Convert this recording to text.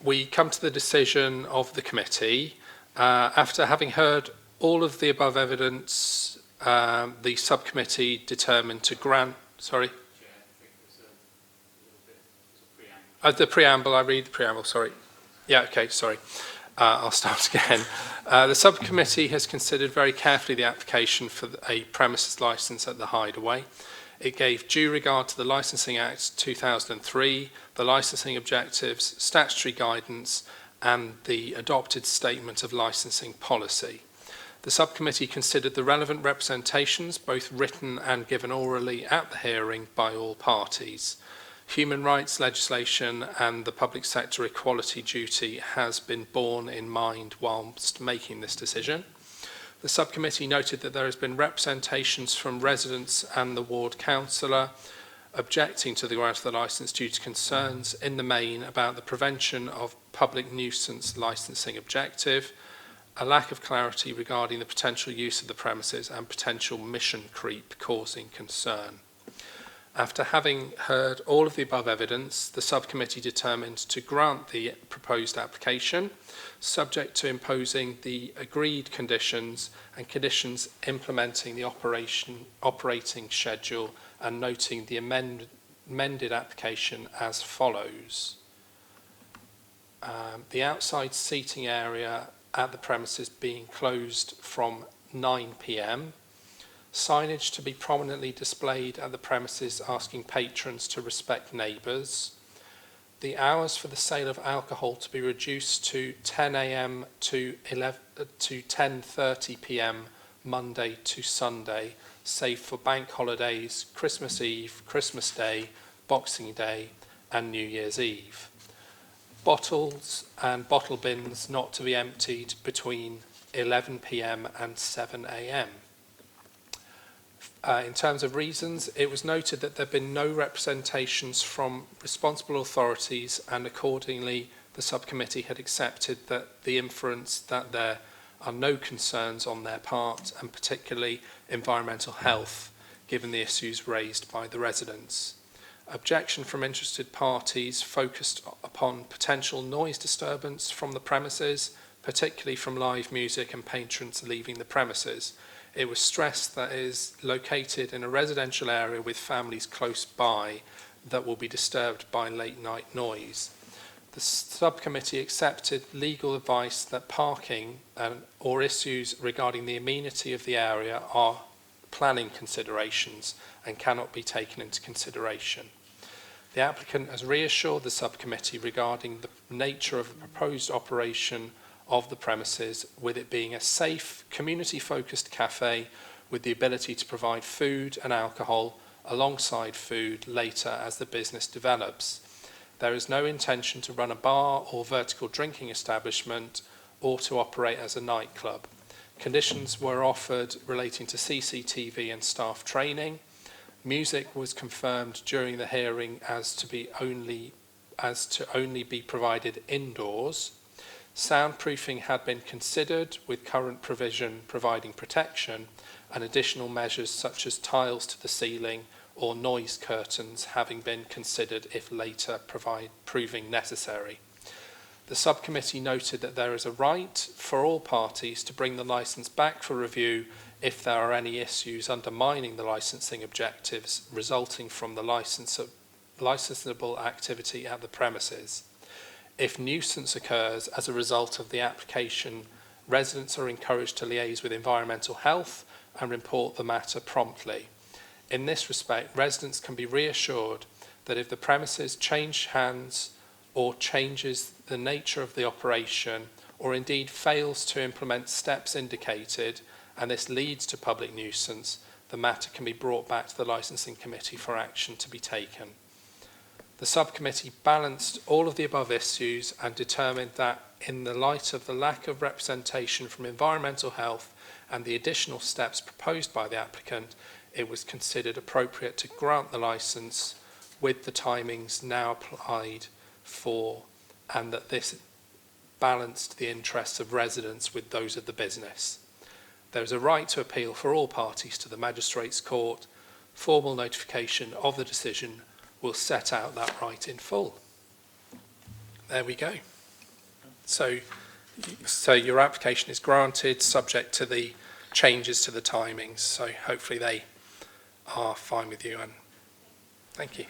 We come to the decision of the committee. After having heard all of the above evidence, the subcommittee determined to grant... Sorry? The preamble, I read the preamble, sorry. Yeah, okay, sorry. I'll start again. The subcommittee has considered very carefully the application for a premises licence at the Hideaway. It gave due regard to the Licensing Act 2003, the licensing objectives, statutory guidance, and the adopted statement of licensing policy. The subcommittee considered the relevant representations, both written and given orally at the hearing by all parties. Human rights legislation and the public sector equality duty has been borne in mind whilst making this decision. The subcommittee noted that there has been representations from residents and the ward councillor objecting to the grant of the licence due to concerns in the main about the prevention of public nuisance licensing objective, a lack of clarity regarding the potential use of the premises and potential mission creep causing concern. After having heard all of the above evidence, the subcommittee determined to grant the proposed application, subject to imposing the agreed conditions and conditions implementing the operating schedule and noting the amended application as follows. The outside seating area at the premises being closed from 9 p.m, signage to be prominently displayed at the premises asking patrons to respect neighbours. The hours for the sale of alcohol to be reduced to 10 a.m. to 10:30 p.m. Monday to Sunday, save for bank holidays, Christmas Eve, Christmas Day, Boxing Day and New Year's Eve. Bottles and bottle bins not to be emptied between 11 p.m. and 7 a.m. In terms of reasons, it was noted that there have been no representations from responsible authorities, and accordingly the subcommittee had accepted that the inference that there are no concerns on their part, and particularly environmental health, given the issues raised by the residents. Objection from interested parties focused upon potential noise disturbance from the premises, particularly from live music and patrons leaving the premises. It was stressed that it is located in a residential area with families close by that will be disturbed by late night noise. The subcommittee accepted legal advice that parking or issues regarding the amenity of the area are planning considerations and cannot be taken into consideration. The applicant has reassured the subcommittee regarding the nature of the proposed operation of the premises, with it being a safe, community-focused cafe with the ability to provide food and alcohol alongside food later as the business develops. There is no intention to run a bar or vertical drinking establishment or to operate as a nightclub. Conditions were offered relating to CCTV and staff training. Music was confirmed during the hearing as to only be provided indoors. Soundproofing had been considered, with current provision providing protection, and additional measures such as tiles to the ceiling or noise curtains having been considered if later proving necessary. The subcommittee noted that there is a right for all parties to bring the licence back for review if there are any issues undermining the licensing objectives resulting from the licensable activity at the premises. If nuisance occurs as a result of the application, residents are encouraged to liaise with environmental health and report the matter promptly. In this respect, residents can be reassured that if the premises change hands or changes the nature of the operation, or indeed fails to implement steps indicated, and this leads to public nuisance, the matter can be brought back to the licensing committee for action to be taken. The subcommittee balanced all of the above issues and determined that in the light of the lack of representation from environmental health and the additional steps proposed by the applicant, it was considered appropriate to grant the licence with the timings now applied for, and that this balanced the interests of residents with those of the business. There is a right to appeal for all parties to the Magistrates' Court. Formal notification of the decision will set out that right in full. there we go. So your application is granted subject to the changes to the timings. So hopefully they are fine with you, and thank you.